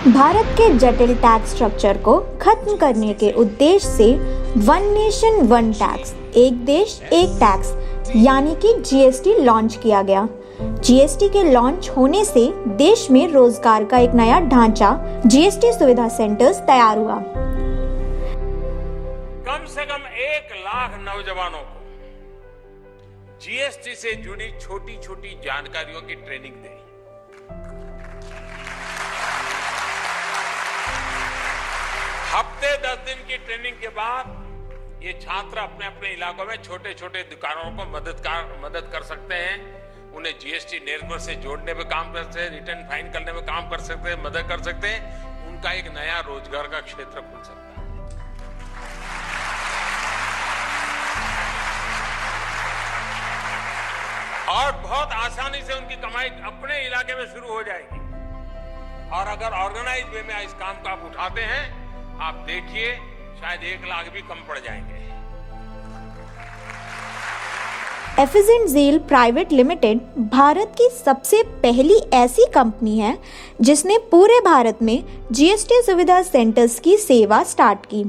भारत के जटिल tax structure को खत्म करने के उद्देश्य से वन नेशन वन टैक्स, एक देश एक टैक्स यानी कि जीएसटी लॉन्च किया गया। जीएसटी के लॉन्च होने से देश में रोजगार का एक नया ढांचा जीएसटी सुविधा सेंटर्स तैयार हुआ। कम से कम 1 लाख नौजवानों को जीएसटी से जुड़ी छोटी छोटी जानकारियों की ट्रेनिंग दें। हफ्ते 10 दिन की ट्रेनिंग के बाद ये छात्र अपने अपने इलाकों में छोटे छोटे दुकानों को मदद कर सकते हैं। उन्हें जीएसटी निर्भर से जोड़ने में काम कर सकते हैं, रिटर्न फाइल करने में काम कर सकते हैं, मदद कर सकते हैं। उनका एक नया रोजगार का क्षेत्र खुल सकता है। और बहुत आसानी से उनकी कमाई अपने इलाके में शुरू हो जाएगी। और अगर ऑर्गेनाइज वे में इस काम को आप उठाते हैं, आप देखिए शायद 1 लाख भी कम पड़ जाएंगे। एफिजेंट ज़ील प्राइवेट लिमिटेड भारत की सबसे पहली ऐसी कंपनी है जिसने पूरे भारत में जीएसटी सुविधा सेंटर्स की सेवा स्टार्ट की।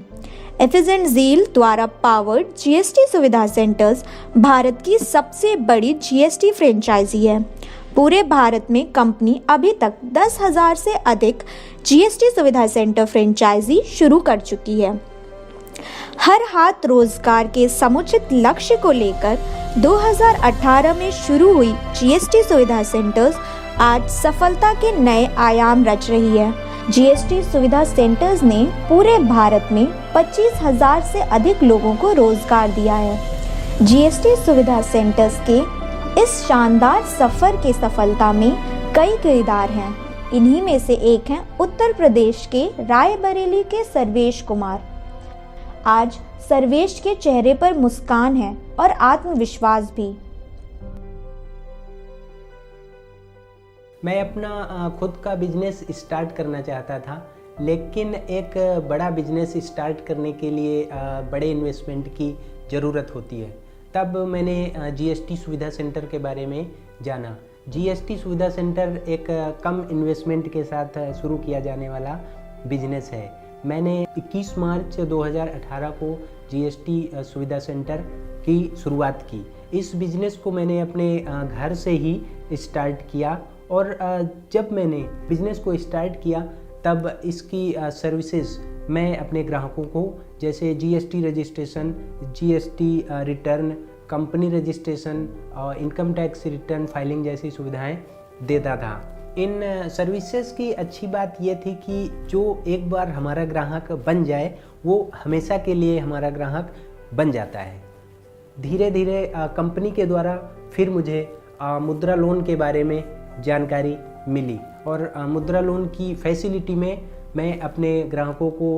एफिजेंट ज़ील द्वारा पावर्ड जीएसटी सुविधा सेंटर्स भारत की सबसे बड़ी जीएसटी फ्रेंचाइजी है। पूरे भारत में कंपनी अभी तक 10,000 से अधिक जीएसटी सुविधा सेंटर फ्रेंचाइजी शुरू कर चुकी है। हर हाथ रोजगार के समुचित लक्ष्य को लेकर 2018 में शुरू हुई जीएसटी सुविधा सेंटर्स आज सफलता के नए आयाम रच रही है। जीएसटी सुविधा सेंटर्स ने पूरे भारत में 25,000 से अधिक लोगों को रोजगार दिया है। जीएसटी सुविधा सेंटर्स के इस शानदार सफर के सफलता में कई किरदार हैं। इन्हीं में से एक हैं उत्तर प्रदेश के रायबरेली के सर्वेश कुमार। आज सर्वेश के चेहरे पर मुस्कान है और आत्मविश्वास भी। मैं अपना खुद का बिजनेस स्टार्ट करना चाहता था, लेकिन एक बड़ा बिजनेस स्टार्ट करने के लिए बड़े इन्वेस्टमेंट की ज़रूरत होती है। तब मैंने जीएसटी सुविधा सेंटर के बारे में जाना। जीएसटी सुविधा सेंटर एक कम इन्वेस्टमेंट के साथ शुरू किया जाने वाला बिजनेस है। मैंने 21 मार्च 2018 को जीएसटी सुविधा सेंटर की शुरुआत की। इस बिज़नेस को मैंने अपने घर से ही स्टार्ट किया और जब मैंने बिज़नेस को स्टार्ट किया तब इसकी सर्विसेज मैं अपने ग्राहकों को जैसे GST registration, GST return, company registration और इनकम टैक्स रिटर्न फाइलिंग जैसी सुविधाएं देता था। इन सर्विसेज की अच्छी बात यह थी कि जो एक बार हमारा ग्राहक बन जाए वो हमेशा के लिए हमारा ग्राहक बन जाता है। धीरे धीरे कंपनी के द्वारा फिर मुझे मुद्रा लोन के बारे में जानकारी मिली और मुद्रा लोन की फैसिलिटी में मैं अपने ग्राहकों को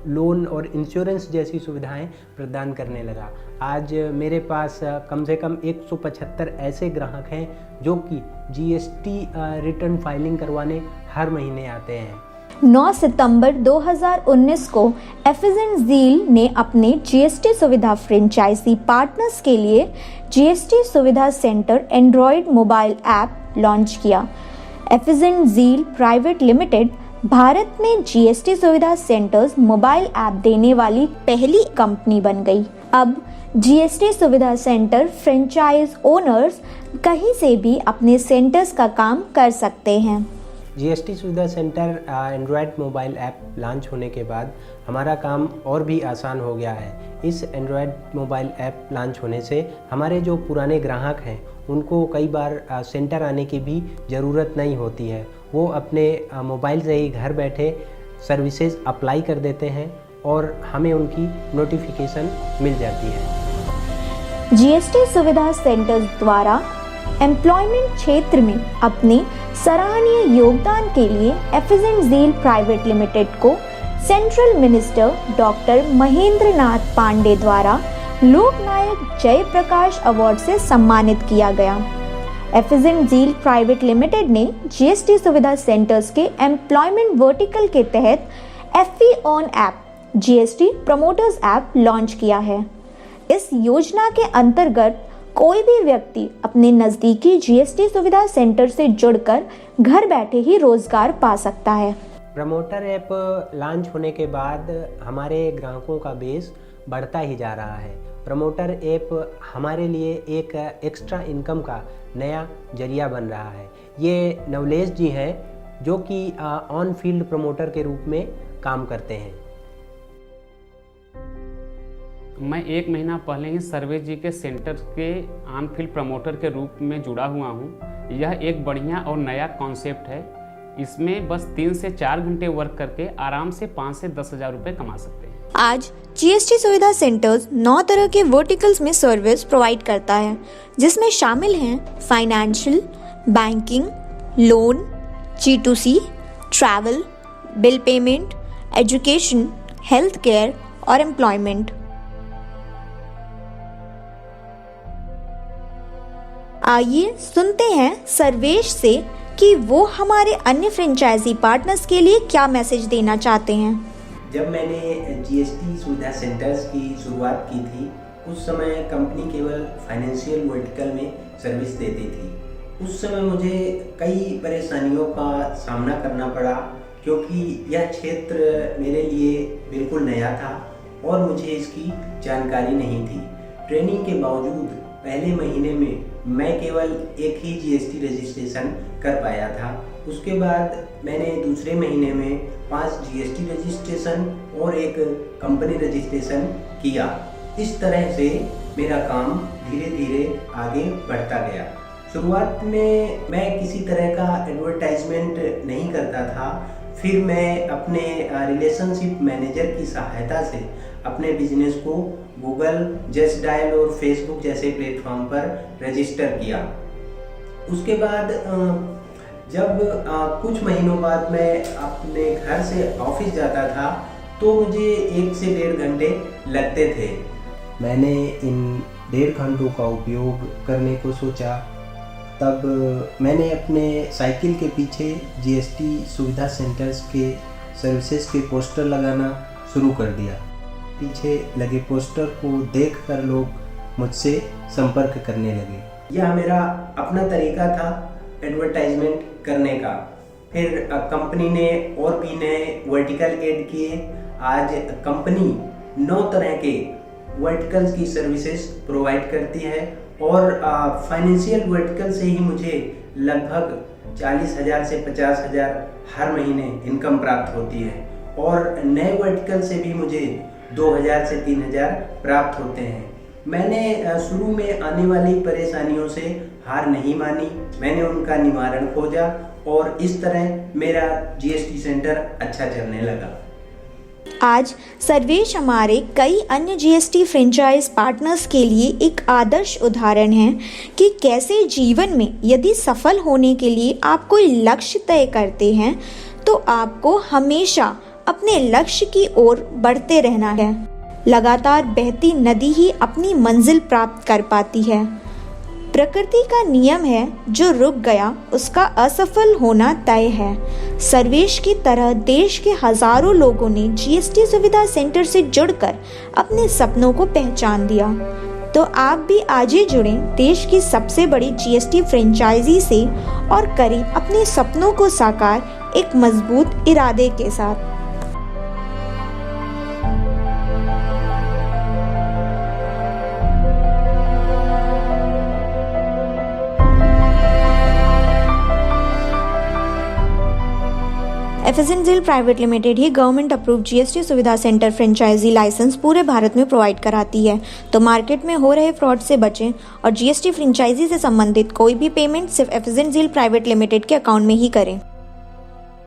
लोन और इंश्योरेंस जैसी सुविधाएं प्रदान करने लगा। आज मेरे पास कम से कम 175 ऐसे ग्राहक हैं जो कि जीएसटी रिटर्न फाइलिंग करवाने हर महीने आते हैं। 9 सितंबर 2019 को एफिजेंट ज़ील ने अपने जीएसटी सुविधा फ्रेंचाइजी पार्टनर्स के लिए जीएसटी सुविधा centre Android mobile app launch किया। एफिजेंट ज़ील प्राइवेट लिमिटेड भारत में जीएसटी सुविधा सेंटर्स मोबाइल ऐप देने वाली पहली कंपनी बन गई। अब जीएसटी सुविधा सेंटर फ्रेंचाइज ओनर्स कहीं से भी अपने सेंटर्स का काम कर सकते हैं। जीएसटी सुविधा centre Android mobile app launch होने के बाद हमारा काम और भी आसान हो गया है। इस एंड्रॉयड मोबाइल ऐप लॉन्च होने से हमारे जो पुराने ग्राहक हैं उनको कई बार सेंटर आने की भी ज़रूरत नहीं होती है। वो अपने मोबाइल से ही घर बैठे सर्विसेज अप्लाई कर देते हैं और हमें उनकी नोटिफिकेशन मिल जाती है। जीएसटी सुविधा सेंटर्स द्वारा एम्प्लॉयमेंट क्षेत्र में अपने सराहनीय योगदान के लिए एफिजेंट ज़ील प्राइवेट लिमिटेड को central minister doctor Mahendra Nath Pandey द्वारा लोकनायक जयप्रकाश अवार्ड से सम्मानित किया गया। एफिजेंट ज़ील प्राइवेट लिमिटेड ने जीएसटी सुविधा सेंटर्स के एम्प्लॉयमेंट वर्टिकल के तहत FE on app GST promoters app launch किया है। इस योजना के अंतर्गत कोई भी व्यक्ति अपने नज़दीकी जीएसटी सुविधा सेंटर से जुड़कर घर बैठे ही रोजगार पा सकता है। प्रमोटर ऐप लॉन्च होने के बाद हमारे ग्राहकों का बेस बढ़ता ही जा रहा है। प्रमोटर ऐप हमारे लिए एक एक्स्ट्रा इनकम का नया जरिया बन रहा है। ये नवलेश जी हैं जो कि ऑन फील्ड प्रमोटर के रूप में काम करते हैं। मैं 1 महीना पहले ही सर्वेश जी के सेंटर के ऑन फील्ड प्रमोटर के रूप में जुड़ा हुआ हूँ। यह एक बढ़िया और नया कॉन्सेप्ट है। इसमें बस 3 से 4 घंटे वर्क करके आराम से 5 से 10 हज़ार रुपये कमा सकते हैं। आज जीएसटी सुविधा सेंटर्स 9 तरह के वर्टिकल्स में सर्विस प्रोवाइड करता है, जिसमें शामिल हैं financial, banking, loan, G2C, travel, bill payment, education, health care और एम्प्लॉयमेंट। आइए सुनते हैं सर्वेश से कि वो हमारे अन्य फ्रेंचाइजी पार्टनर्स के लिए क्या मैसेज देना चाहते हैं। जब मैंने जीएसटी सुविधा सेंटर्स की शुरुआत की थी, उस समय कंपनी केवल फाइनेंशियल वर्टिकल में सर्विस देती थी। उस समय मुझे कई परेशानियों का सामना करना पड़ा, क्योंकि यह क्षेत्र मेरे लिए बिल्कुल नया था और मुझे इसकी जानकारी नहीं थी। ट्रेनिंग के बावजूद पहले महीने में मैं केवल एक ही जीएसटी रजिस्ट्रेशन कर पाया था। उसके बाद मैंने दूसरे महीने में 5 जीएसटी रजिस्ट्रेशन और एक कंपनी रजिस्ट्रेशन किया। इस तरह से मेरा काम धीरे धीरे आगे बढ़ता गया। शुरुआत में मैं किसी तरह का एडवर्टाइजमेंट नहीं करता था। फिर मैं अपने रिलेशनशिप मैनेजर की सहायता से अपने बिजनेस को गूगल, जस्ट डायल और फेसबुक जैसे प्लेटफॉर्म पर रजिस्टर किया। उसके बाद जब कुछ महीनों बाद मैं अपने घर से ऑफिस जाता था, तो मुझे 1 से 1.5 घंटे लगते थे। मैंने इन 1.5 घंटों का उपयोग करने को सोचा। तब मैंने अपने साइकिल के पीछे जीएसटी सुविधा सेंटर्स के सर्विसेज के पोस्टर लगाना शुरू कर दिया। पीछे लगे पोस्टर को देखकर लोग मुझसे संपर्क करने लगे। यह मेरा अपना तरीका था एडवर्टाइजमेंट करने का। फिर कंपनी ने और भी नए वर्टिकल ऐड किए। आज कंपनी 9 तरह के वर्टिकल्स की सर्विसेज प्रोवाइड करती है और फाइनेंशियल वर्टिकल से ही मुझे लगभग 40,000 से 50,000 हर महीने इनकम प्राप्त होती है और नए वर्टिकल से भी मुझे 2,000 से 3,000 प्राप्त होते हैं। मैंने शुरू में आने वाली परेशानियों से हार नहीं मानी। मैंने उनका निवारण खोजा और इस तरह मेरा जीएसटी सेंटर अच्छा चलने लगा। आज सर्वेश हमारे कई अन्य जीएसटी फ्रेंचाइज पार्टनर्स के लिए एक आदर्श उदाहरण है कि कैसे जीवन में यदि सफल होने के लिए आप कोई लक्ष्य तय करते हैं तो आपको हमेशा अपने लक्ष्य की ओर बढ़ते रहना है। लगातार बहती नदी ही अपनी मंजिल प्राप्त कर पाती है। प्रकृति का नियम है, जो रुक गया उसका असफल होना तय है। सर्वेश की तरह देश के हजारों लोगों ने जीएसटी सुविधा सेंटर से जुड़कर अपने सपनों को पहचान दिया। तो आप भी आज ही जुड़ें देश की सबसे बड़ी जीएसटी फ्रेंचाइजी से और करें अपने सपनों को साकार एक मजबूत इरादे के साथ। FSN ZEAL प्राइवेट लिमिटेड ही गवर्नमेंट अप्रूव्ड जीएसटी सुविधा सेंटर फ्रेंचाइजी लाइसेंस पूरे भारत में प्रोवाइड कराती है। तो मार्केट में हो रहे फ्रॉड से बचें और जीएसटी फ्रेंचाइजी से संबंधित कोई भी पेमेंट सिर्फ FSN ZEAL प्राइवेट लिमिटेड के अकाउंट में ही करें।